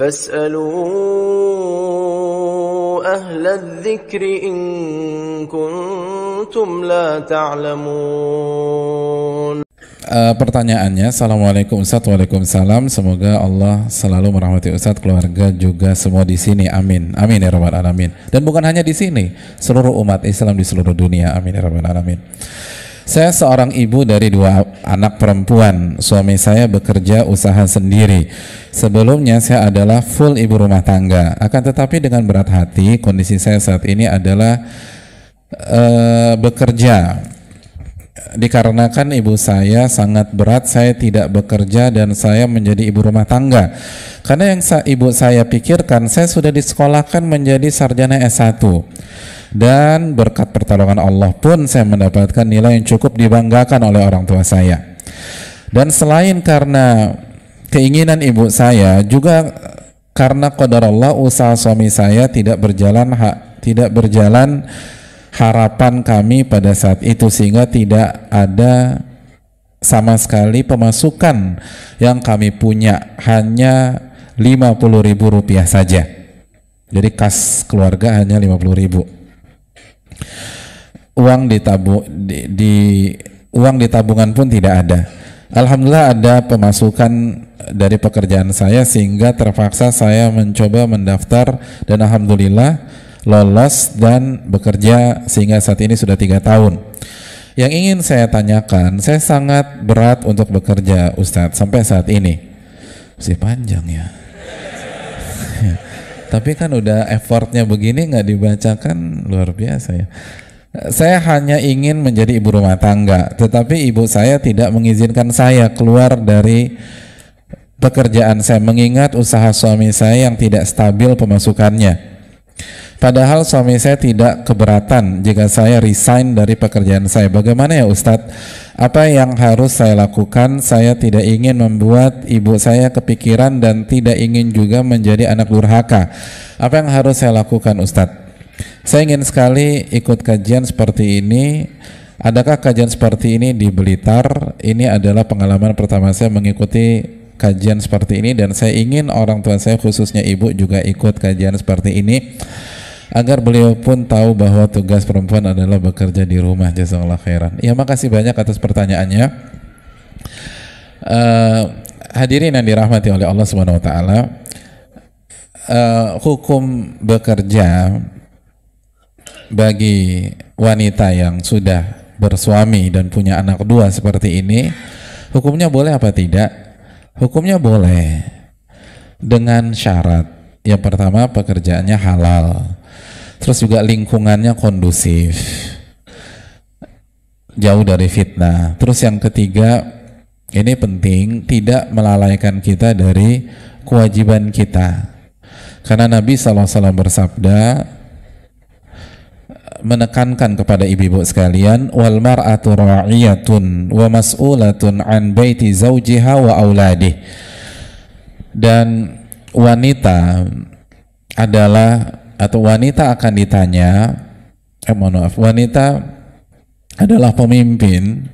فاسألوا أهل الذكر إن كنتم لا تعلمون. Pertanyaannya, Assalamualaikum Ustaz. Waalaikumsalam. Semoga Allah selalu merahmati Ustaz, keluarga juga semua di sini. Amin. Amin ya rabbal alamin. Dan bukan hanya di sini, seluruh umat Islam di seluruh dunia. Amin ya rabbal alamin. Saya seorang ibu dari 2 anak perempuan. Suami saya bekerja usaha sendiri. Sebelumnya saya adalah full ibu rumah tangga. Akan tetapi dengan berat hati, kondisi saya saat ini adalah bekerja. Dikarenakan ibu saya sangat berat, saya tidak bekerja dan saya menjadi ibu rumah tangga. Karena yang ibu saya pikirkan, saya sudah disekolahkan menjadi sarjana S1. Dan berkat pertolongan Allah pun saya mendapatkan nilai yang cukup dibanggakan oleh orang tua saya. Dan selain karena keinginan ibu saya, juga karena qadar Allah, usaha suami saya tidak berjalan harapan kami pada saat itu, sehingga tidak ada sama sekali pemasukan yang kami punya, hanya Rp50.000 saja. Jadi kas keluarga hanya Rp50.000. Uang di tabungan pun tidak ada. Alhamdulillah ada pemasukan dari pekerjaan saya, sehingga terpaksa saya mencoba mendaftar dan alhamdulillah lolos dan bekerja sehingga saat ini sudah 3 tahun. Yang ingin saya tanyakan, saya sangat berat untuk bekerja Ustadz sampai saat ini. Masih panjang ya. Tapi kan udah effortnya begini nggak dibacakan, luar biasa ya. Saya hanya ingin menjadi ibu rumah tangga, tetapi ibu saya tidak mengizinkan saya keluar dari pekerjaan saya, mengingat usaha suami saya yang tidak stabil pemasukannya. Padahal suami saya tidak keberatan jika saya resign dari pekerjaan saya. Bagaimana ya Ustadz? Apa yang harus saya lakukan? Saya tidak ingin membuat ibu saya kepikiran dan tidak ingin juga menjadi anak durhaka. Apa yang harus saya lakukan Ustadz? Saya ingin sekali ikut kajian seperti ini. Adakah kajian seperti ini di Blitar? Ini adalah pengalaman pertama saya mengikuti kajian seperti ini, dan saya ingin orang tua saya khususnya ibu juga ikut kajian seperti ini, agar beliau pun tahu bahwa tugas perempuan adalah bekerja di rumah. Jazakallah khairan. Ya, makasih banyak atas pertanyaannya. Hadirin yang dirahmati oleh Allah Subhanahu wa taala, hukum bekerja bagi wanita yang sudah bersuami dan punya anak 2 seperti ini, hukumnya boleh apa tidak? Hukumnya boleh dengan syarat. Yang pertama, pekerjaannya halal. Terus juga lingkungannya kondusif, jauh dari fitnah. Terus yang ketiga, ini penting, tidak melalaikan kita dari kewajiban kita. Karena Nabi SAW bersabda, menekankan kepada ibu-ibu sekalian, wal mar'atu ra'iyatun wa mas'ulatun an baiti zawjiha wa auladih. Dan wanita adalah, atau wanita akan ditanya, wanita adalah pemimpin,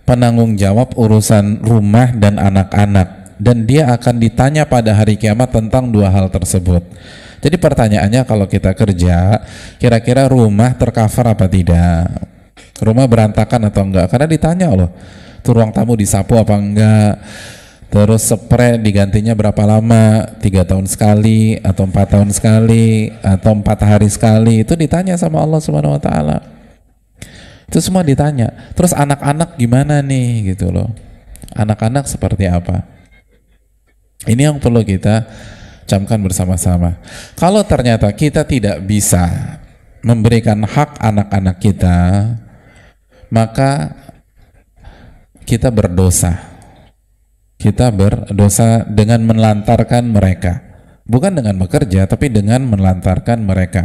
penanggung jawab urusan rumah dan anak-anak, dan dia akan ditanya pada hari kiamat tentang 2 hal tersebut. Jadi pertanyaannya, kalau kita kerja, kira-kira rumah tercover apa tidak? Rumah berantakan atau enggak? Karena ditanya loh, tuh ruang tamu disapu apa enggak? Terus spray digantinya berapa lama? 3 tahun sekali, atau 4 tahun sekali, atau 4 hari sekali? Itu ditanya sama Allah Subhanahu wa taala. Itu semua ditanya. Terus anak-anak gimana nih gitu loh. Anak-anak seperti apa? Ini yang perlu kita camkan bersama-sama. Kalau ternyata kita tidak bisa memberikan hak anak-anak kita, maka kita berdosa. Kita berdosa dengan menelantarkan mereka. Bukan dengan bekerja, tapi dengan menelantarkan mereka.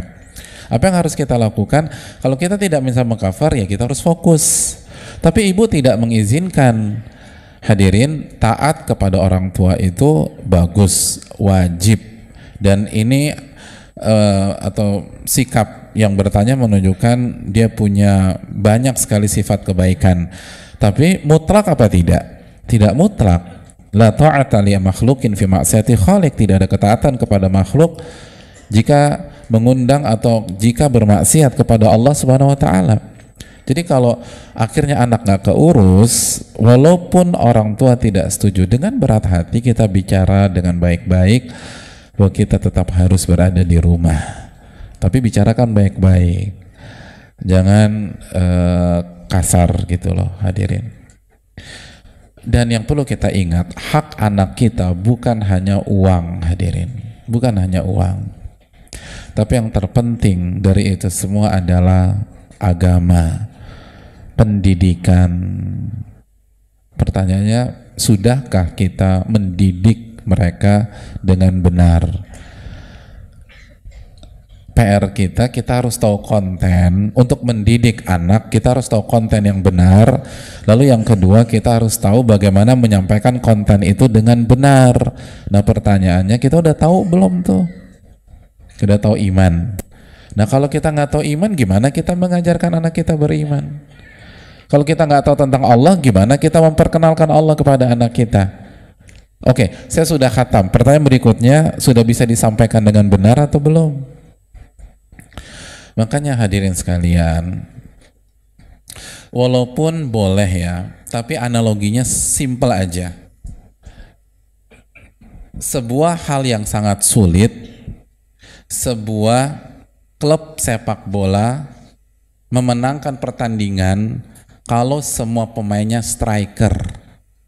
Apa yang harus kita lakukan? Kalau kita tidak bisa meng-cover, ya kita harus fokus. Tapi ibu tidak mengizinkan. Hadirin, taat kepada orang tua itu bagus, wajib. Dan ini atau sikap yang bertanya menunjukkan dia punya banyak sekali sifat kebaikan. Tapi mutlak apa tidak? Tidak mutlak. La ta'ata li makhluqin fi ma'siyati khaliq, tidak ada ketaatan kepada makhluk jika mengundang atau jika bermaksiat kepada Allah Subhanahu wa taala. Jadi kalau akhirnya anak nggak keurus, walaupun orang tua tidak setuju, dengan berat hati kita bicara dengan baik-baik bahwa kita tetap harus berada di rumah. Tapi bicarakan baik-baik, jangan kasar gitu loh hadirin. Dan yang perlu kita ingat, hak anak kita bukan hanya uang hadirin, bukan hanya uang. Tapi yang terpenting dari itu semua adalah agama, pendidikan. Pertanyaannya, sudahkah kita mendidik mereka dengan benar? PR kita harus tahu konten. Untuk mendidik anak, kita harus tahu konten yang benar. Lalu yang kedua, kita harus tahu bagaimana menyampaikan konten itu dengan benar. Nah pertanyaannya, kita udah tahu belum tuh? Udah tahu iman. Nah kalau kita nggak tahu iman, gimana kita mengajarkan anak kita beriman? Kalau kita nggak tahu tentang Allah, gimana kita memperkenalkan Allah kepada anak kita? Oke, saya sudah khatam. Pertanyaan berikutnya, sudah bisa disampaikan dengan benar atau belum? Makanya hadirin sekalian, walaupun boleh ya, tapi analoginya simpel aja. Sebuah hal yang sangat sulit, sebuah klub sepak bola memenangkan pertandingan kalau semua pemainnya striker,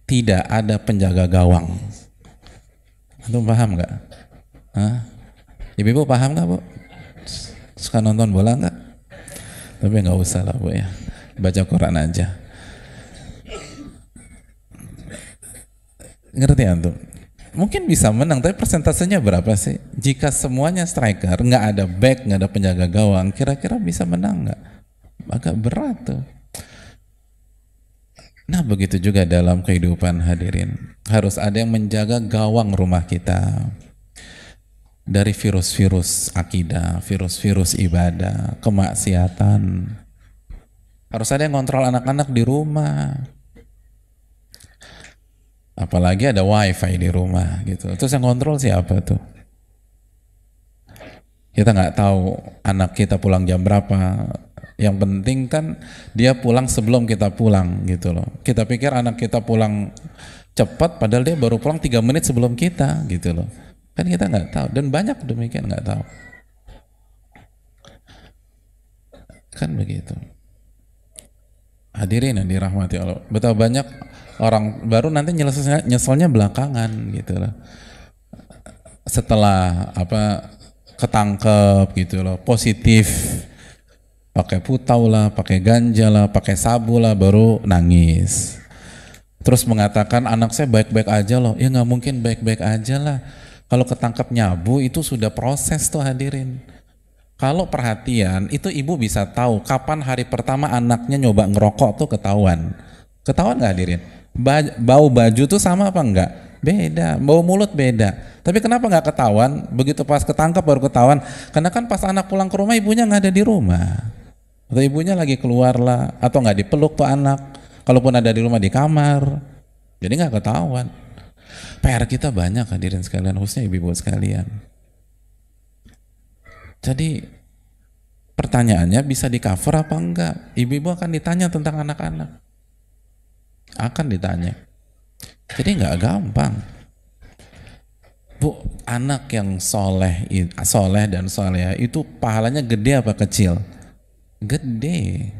tidak ada penjaga gawang. Antum paham nggak? Ibu paham nggak, Bu? Suka nonton bola nggak? Tapi nggak usah lah, Bu ya, baca Quran aja. Ngerti antum? Mungkin bisa menang, tapi persentasenya berapa sih? Jika semuanya striker, nggak ada back, nggak ada penjaga gawang, kira-kira bisa menang nggak? Agak berat tuh. Nah begitu juga dalam kehidupan hadirin, harus ada yang menjaga gawang rumah kita dari virus-virus akidah, virus-virus ibadah, kemaksiatan. Harus ada yang kontrol anak-anak di rumah. Apalagi ada wifi di rumah gitu. Terus yang kontrol siapa tuh? Kita nggak tahu anak kita pulang jam berapa. Yang penting kan dia pulang sebelum kita pulang gitu loh. Kita pikir anak kita pulang cepat, padahal dia baru pulang 3 menit sebelum kita gitu loh. Kan kita nggak tahu, dan banyak demikian nggak tahu. Kan begitu. Hadirin yang dirahmati Allah, betapa banyak orang baru nanti nyeselnya belakangan gitu loh. Setelah ketangkep gitu loh, positif, pakai putau lah, pakai ganja lah, pakai sabu lah, baru nangis. Terus mengatakan anak saya baik-baik aja loh. Ya nggak mungkin baik-baik aja lah. Kalau ketangkep nyabu itu sudah proses tuh hadirin. Kalau perhatian itu ibu bisa tahu kapan hari pertama anaknya nyoba ngerokok tuh ketahuan. Ketahuan nggak hadirin? Bau baju tuh sama apa enggak? Beda. Bau mulut beda. Tapi kenapa nggak ketahuan? Begitu pas ketangkep baru ketahuan. Karena kan pas anak pulang ke rumah ibunya nggak ada di rumah. Atau ibunya lagi keluar lah. Atau nggak dipeluk tuh anak. Kalaupun ada di rumah di kamar. Jadi nggak ketahuan. PR kita banyak hadirin sekalian, khususnya ibu-ibu sekalian. Jadi pertanyaannya bisa di cover apa enggak? Ibu-ibu akan ditanya tentang anak-anak. Akan ditanya. Jadi nggak gampang. Bu, anak yang soleh dan soleh itu pahalanya gede apa kecil? Gede.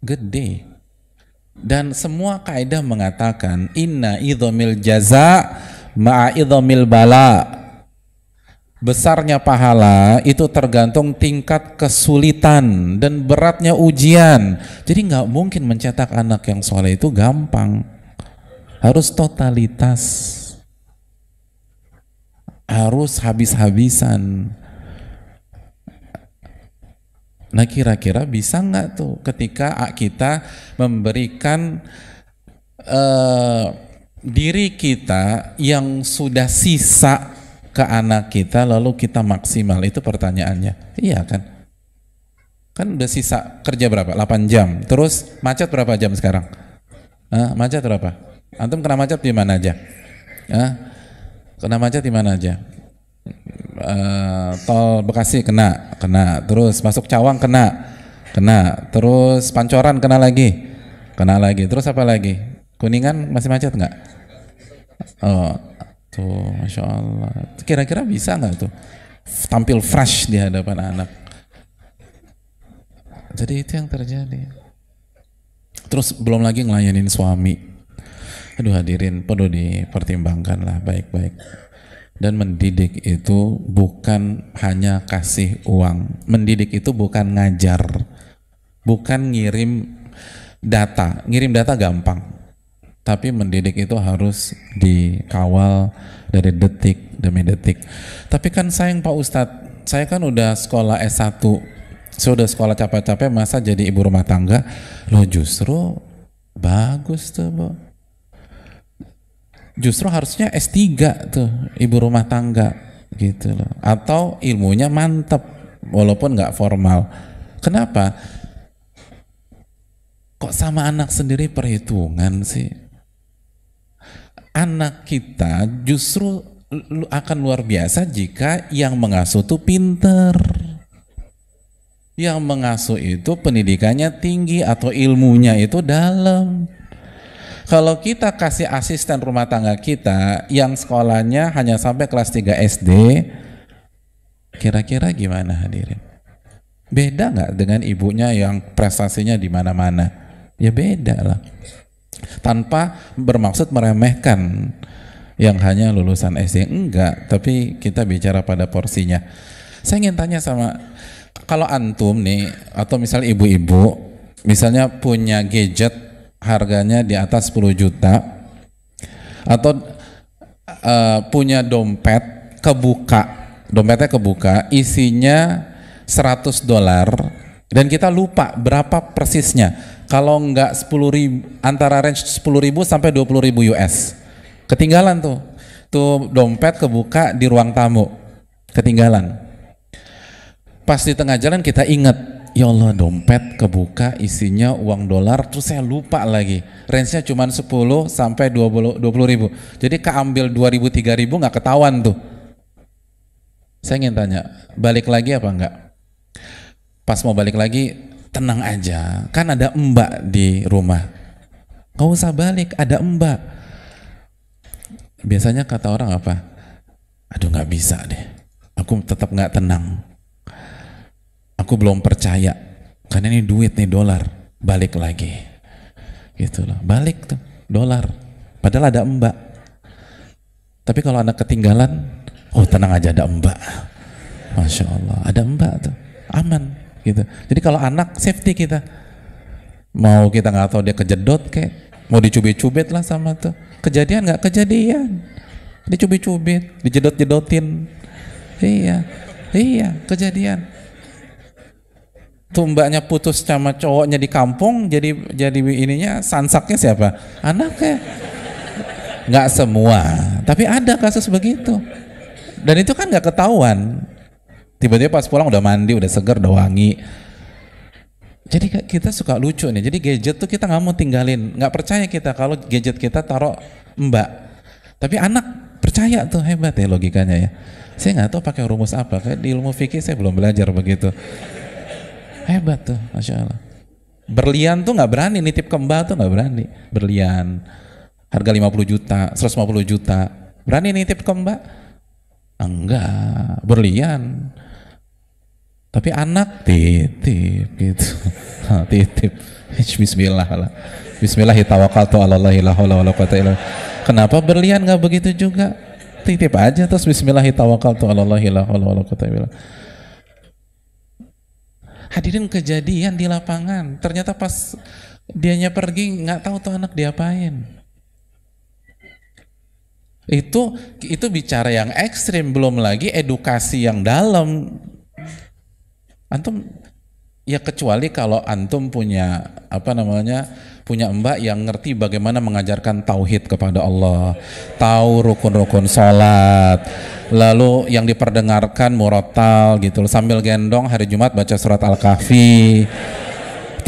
Gede. Dan semua kaidah mengatakan inna idhamil jaza ma'a idhamil bala. Besarnya pahala itu tergantung tingkat kesulitan dan beratnya ujian. Jadi nggak mungkin mencetak anak yang soleh itu gampang. Harus totalitas. Harus habis-habisan. Nah kira-kira bisa nggak tuh ketika kita memberikan diri kita yang sudah sisa ke anak kita lalu kita maksimal, itu pertanyaannya. Iya kan? Kan udah sisa kerja berapa? 8 jam. Terus macet berapa jam sekarang? Macet berapa? Antum kena macet di mana aja? Hah? Kena macet di mana aja? Tol Bekasi kena, terus masuk Cawang kena, terus Pancoran kena lagi, terus apa lagi? Kuningan masih macet nggak? Oh, tuh, masya Allah. Kira-kira bisa nggak tuh tampil fresh di hadapan anak? Jadi itu yang terjadi. Terus belum lagi ngelayanin suami. Aduh hadirin, perlu dipertimbangkan lah baik-baik. Dan mendidik itu bukan hanya kasih uang. Mendidik itu bukan ngajar, bukan ngirim data. Ngirim data gampang, tapi mendidik itu harus dikawal dari detik demi detik. Tapi kan sayang Pak Ustadz, saya kan udah sekolah S1, saya udah sekolah capek-capek, masa jadi ibu rumah tangga? Loh justru bagus tuh Bu. Justru harusnya S3 tuh ibu rumah tangga gitu loh. Atau ilmunya mantep walaupun nggak formal. Kenapa? Kok sama anak sendiri perhitungan sih? Anak kita justru akan luar biasa jika yang mengasuh tuh pinter. Yang mengasuh itu pendidikannya tinggi atau ilmunya itu dalam. Kalau kita kasih asisten rumah tangga kita yang sekolahnya hanya sampai kelas 3 SD, kira-kira gimana hadirin? Beda nggak dengan ibunya yang prestasinya di mana-mana? Ya beda lah. Tanpa bermaksud meremehkan yang hanya lulusan SD, enggak. Tapi kita bicara pada porsinya. Saya ingin tanya sama, kalau antum nih, atau misalnya ibu-ibu, misalnya punya gadget harganya di atas 10 juta atau punya dompet dompetnya kebuka isinya $100 dan kita lupa berapa persisnya, kalau enggak 10.000, antara range 10.000 sampai 20.000 US, ketinggalan tuh dompet kebuka di ruang tamu, ketinggalan. Pas di tengah jalan kita ingat, ya Allah dompet kebuka isinya uang dolar, terus saya lupa lagi range-nya cuma 10 sampai 20 ribu, jadi keambil 2.000 3.000 nggak ketahuan tuh. Saya ingin tanya, balik lagi apa enggak? Pas mau balik lagi, tenang aja, kan ada mbak di rumah, nggak usah balik, ada mbak. Biasanya kata orang apa? Aduh nggak bisa deh, aku tetap nggak tenang, aku belum percaya karena ini duit nih, dolar, balik lagi gitu loh, balik tuh dolar padahal ada mbak. Tapi kalau anak ketinggalan, oh tenang aja ada mbak, masya Allah ada mbak tuh, aman gitu. Jadi kalau anak safety kita, mau kita nggak tahu dia kejedot kayak mau dicubit-cubit lah sama tuh, kejadian nggak kejadian, dicubit-cubit, dijedot-jedotin, iya kejadian. Tuh mbaknya putus sama cowoknya di kampung, jadi ininya sansaknya siapa? Anaknya. Nggak semua, tapi ada kasus begitu. Dan itu kan nggak ketahuan. Tiba-tiba pas pulang udah mandi, udah segar, udah wangi. Jadi kita suka lucu nih. Jadi gadget tuh kita nggak mau tinggalin. Nggak percaya kita kalau gadget kita taruh mbak. Tapi anak percaya tuh, hebat ya logikanya ya. Saya nggak tahu pakai rumus apa. Kayak di ilmu fikih saya belum belajar begitu. Hebat tuh, masya Allah. Berlian tuh nggak berani, nitip ke mbak tuh nggak berani. Berlian harga 50 juta, 150 juta, berani nitip ke mbak? Enggak, berlian. Tapi anak titip gitu, titip. Bismillah lah. Bismillahi tawakkaltu 'alallahi la haula wala quwwata illa billah. Kenapa berlian nggak begitu juga? Titip aja terus Bismillahi tawakkaltu 'alallahi la haula wala quwwata illa billah. Hadirin, kejadian di lapangan, ternyata pas dianya pergi nggak tahu tuh anak diapain. Itu bicara yang ekstrim, belum lagi edukasi yang dalam. Antum ya, kecuali kalau antum punya punya mbak yang ngerti bagaimana mengajarkan tauhid kepada Allah, tahu rukun-rukun sholat, lalu yang diperdengarkan murotal gitu, sambil gendong hari Jumat baca surat Al-Kahfi,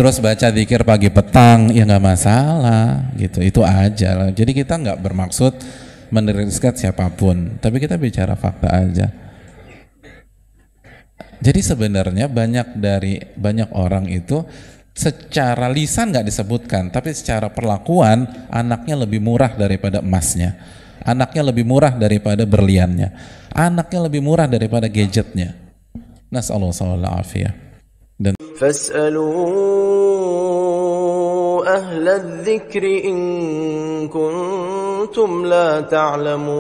terus baca zikir pagi petang, ya nggak masalah gitu, itu aja lah. Jadi kita nggak bermaksud meneriskan siapapun, tapi kita bicara fakta aja. Jadi sebenarnya banyak orang itu secara lisan nggak disebutkan, tapi secara perlakuan anaknya lebih murah daripada emasnya, anaknya lebih murah daripada berliannya, anaknya lebih murah daripada gadgetnya. Nasallallahu alaihi. Dan فاسألوا أهل الذكر إن كنتم لا تعلمون